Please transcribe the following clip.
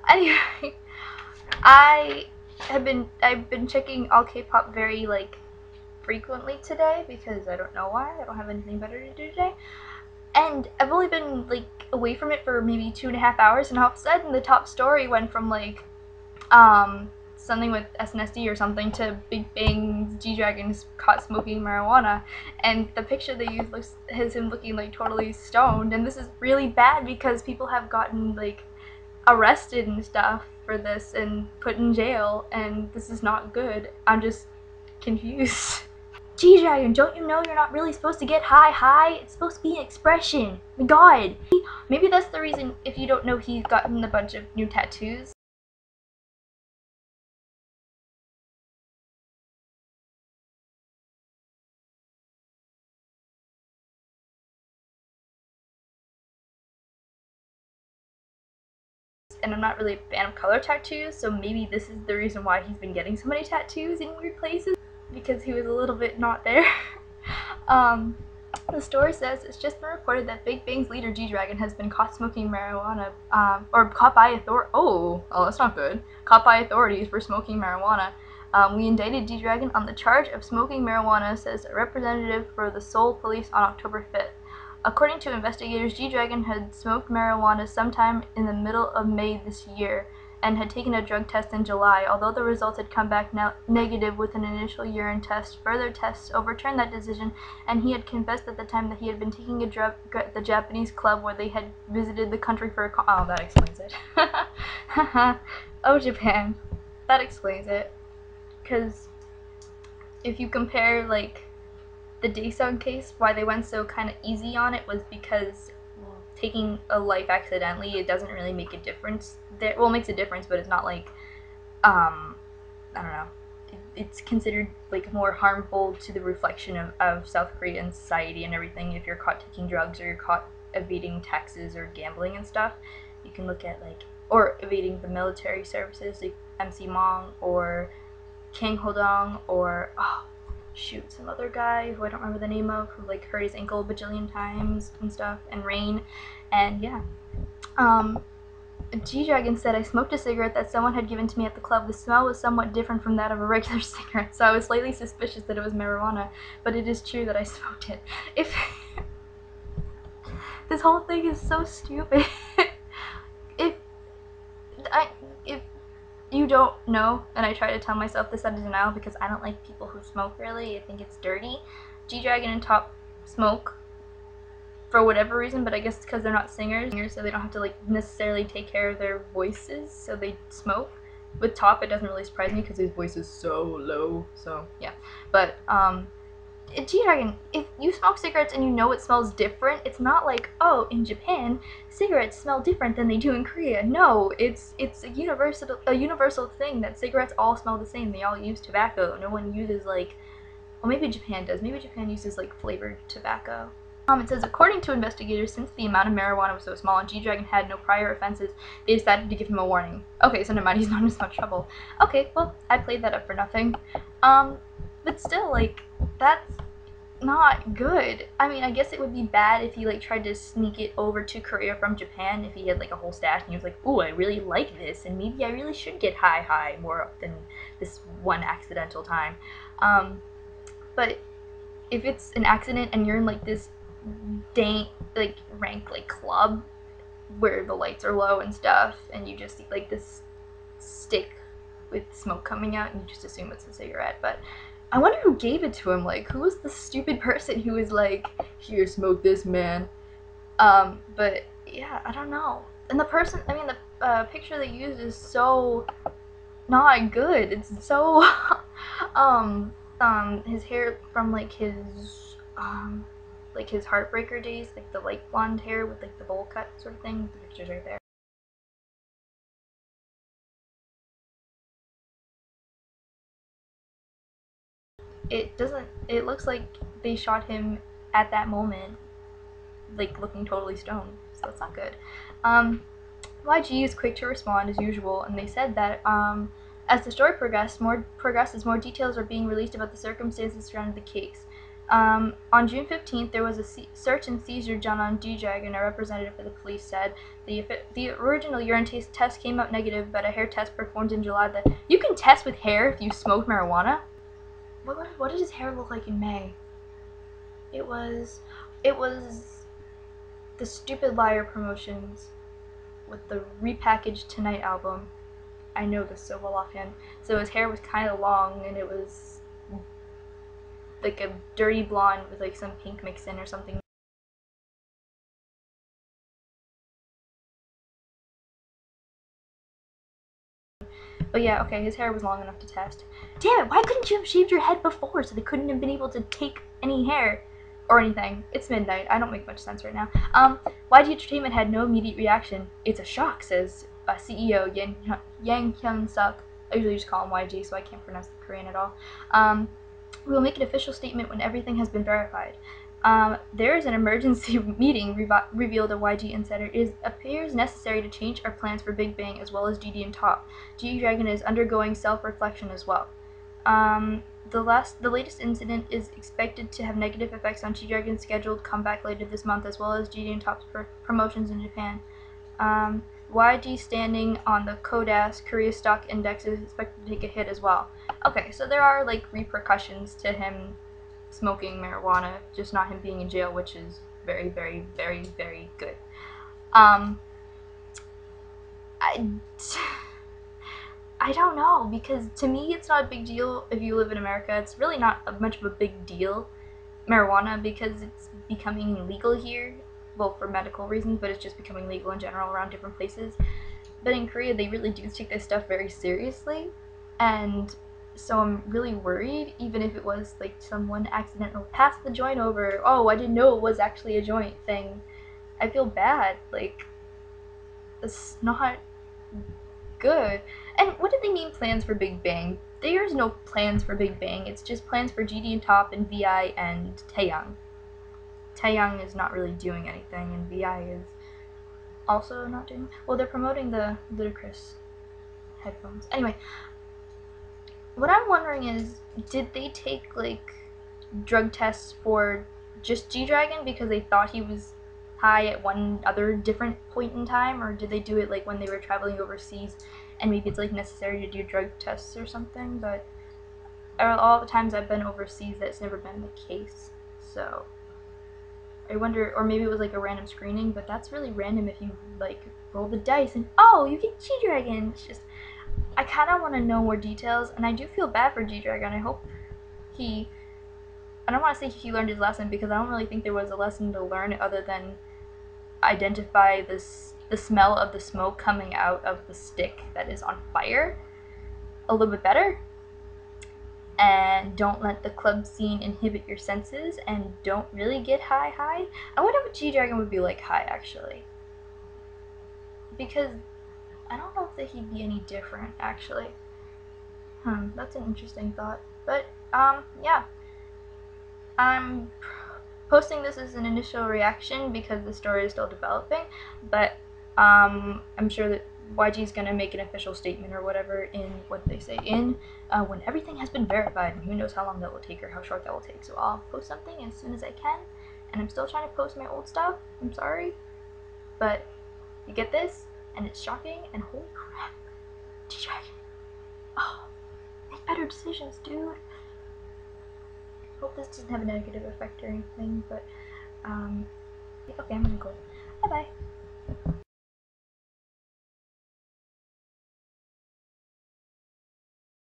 Anyway, I've been checking all K-pop very like frequently today because I don't know why. I don't have anything better to do today. And I've only been like away from it for maybe 2.5 hours, and all of a sudden the top story went from like something with SNSD or something to Big Bang's G-Dragon's caught smoking marijuana, and the picture they used has him looking like totally stoned, and this is really bad because people have gotten like arrested and stuff for this and put in jail, and this is not good. I'm just confused. G-Dragon, don't you know you're not really supposed to get high? It's supposed to be an expression. My God. Maybe that's the reason, if you don't know, he's gotten a bunch of new tattoos. And I'm not really a fan of color tattoos, so maybe this is the reason why he's been getting so many tattoos in weird places, because he was a little bit not there. The story says it's just been reported that Big Bang's leader G-Dragon has been caught smoking marijuana, or caught by that's not good. Caught by authorities for smoking marijuana. We indicted G-Dragon on the charge of smoking marijuana, says a representative for the Seoul police on October 5th. According to investigators, G-Dragon had smoked marijuana sometime in the middle of May this year and had taken a drug test in July. Although the results had come back negative with an initial urine test, further tests overturned that decision, and he had confessed at the time that he had been taking a drug at the Japanese club where they had visited the country for a oh, that explains it. Oh, Japan. That explains it. Because if you compare, like, the Daesung case, why they went so kind of easy on it was because taking a life accidentally, it doesn't really make a difference. Well, it makes a difference, but it's not like, I don't know. It's considered like more harmful to the reflection of South Korean society and everything if you're caught taking drugs or you're caught evading taxes or gambling and stuff. You can look at like, or evading the military services like MC Mong or Kang Ho-dong or, oh, shoot, some other guy who I don't remember the name of, who like hurt his ankle a bajillion times and stuff, and Rain, and yeah. G-Dragon said, I smoked a cigarette that someone had given to me at the club. The smell was somewhat different from that of a regular cigarette, so I was slightly suspicious that it was marijuana, but it is true that I smoked it. If this whole thing is so stupid. if you don't know, and I try to tell myself this out of denial because I don't like people who smoke really, I think it's dirty. G-Dragon and Top smoke for whatever reason, but I guess because they're not singers, so they don't have to like necessarily take care of their voices, so they smoke. With Top, it doesn't really surprise me because his voice is so low, so yeah. But G-Dragon, if you smoke cigarettes and you know it smells different, it's not like, oh, in Japan, cigarettes smell different than they do in Korea. No, it's a universal thing that cigarettes all smell the same. They all use tobacco. No one uses like, well, maybe Japan does. Maybe Japan uses like flavored tobacco. It says, according to investigators, since the amount of marijuana was so small and G-Dragon had no prior offenses, they decided to give him a warning. Okay, so never mind, he's not in as much trouble. Okay, well, I played that up for nothing. But still, like, that's not good. I mean, I guess it would be bad if he, like, tried to sneak it over to Korea from Japan, if he had, like, a whole stash and he was like, ooh, I really like this, and maybe I really should get high more than this one accidental time. But if it's an accident and you're in, like, this dank, like, rank, like, club where the lights are low and stuff, and you just see, like, this stick with smoke coming out, and you just assume it's a cigarette, but I wonder who gave it to him. Like, who was the stupid person who was like, here, smoke this, man. But yeah, I don't know. And the person, I mean, the picture they used is so not good. It's so his hair from like his Heartbreaker days, like the light blonde hair with like the bowl cut sort of thing. The picture's right there. It looks like they shot him at that moment, like looking totally stoned, so that's not good. YG is quick to respond as usual, and they said that as the story progresses, more details are being released about the circumstances surrounding the case. On June 15th, there was a search and seizure done on D-Dragon. A representative for the police said the original urine test came out negative, but a hair test performed in July that you can test with hair if you smoke marijuana. What did his hair look like in May? It was the Stupid Liar promotions with the repackaged Tonight album. I know this so well offhand. So his hair was kind of long, and it was like a dirty blonde with like some pink mixed in or something. But yeah, okay, his hair was long enough to test. Damn it, why couldn't you have shaved your head before so they couldn't have been able to take any hair or anything? It's midnight. I don't make much sense right now. YG Entertainment had no immediate reaction. It's a shock, says CEO Yang Hyun-suk. I usually just call him YG, so I can't pronounce the Korean at all. We will make an official statement when everything has been verified. There is an emergency meeting revealed a YG insider. It appears necessary to change our plans for Big Bang as well as GD and Top. G-Dragon is undergoing self-reflection as well. The latest incident is expected to have negative effects on G-Dragon's scheduled comeback later this month as well as GD and Top's promotions in Japan. YG standing on the Kodas Korea Stock Index is expected to take a hit as well. Okay, so there are like repercussions to him smoking marijuana, just not him being in jail, which is very, very, very, very good. I don't know, because to me it's not a big deal if you live in America. It's really not much of a big deal, marijuana, because it's becoming legal here. Well, for medical reasons, but it's just becoming legal in general around different places. But in Korea, they really do take this stuff very seriously, and so I'm really worried, even if it was like someone accidentally passed the joint over. Oh, I didn't know it was actually a joint thing. I feel bad. Like, it's not good. And what do they mean plans for Big Bang? There's no plans for Big Bang. It's just plans for GD and Top and VI and Taeyang. Taeyang is not really doing anything, and VI is also not doing. Well, they're promoting the ludicrous headphones. Anyway, what I'm wondering is, did they take like drug tests for just G-Dragon because they thought he was high at one other different point in time, or did they do it like when they were traveling overseas and maybe it's like necessary to do drug tests or something? But all the times I've been overseas, that's never been the case. So I wonder, or maybe it was like a random screening, but that's really random if you like roll the dice and oh, you get G-Dragon. It's just, I kind of want to know more details, and I do feel bad for G-Dragon. I hope I don't want to say he learned his lesson, because I don't really think there was a lesson to learn other than identify the smell of the smoke coming out of the stick that is on fire a little bit better. And don't let the club scene inhibit your senses, and don't really get high. I wonder what G-Dragon would be like high, actually. Because I don't know if that he'd be any different, actually. That's an interesting thought. But, yeah. I'm posting this as an initial reaction because the story is still developing, but, I'm sure that YG's gonna make an official statement or whatever in what they say in when everything has been verified, and who knows how long that will take or how short that will take. So I'll post something as soon as I can, and I'm still trying to post my old stuff. I'm sorry, but you get this, and it's shocking, and holy crap, G-Dragon. Oh, make better decisions, dude. Hope this doesn't have a negative effect or anything, but okay, I'm gonna go. Bye bye.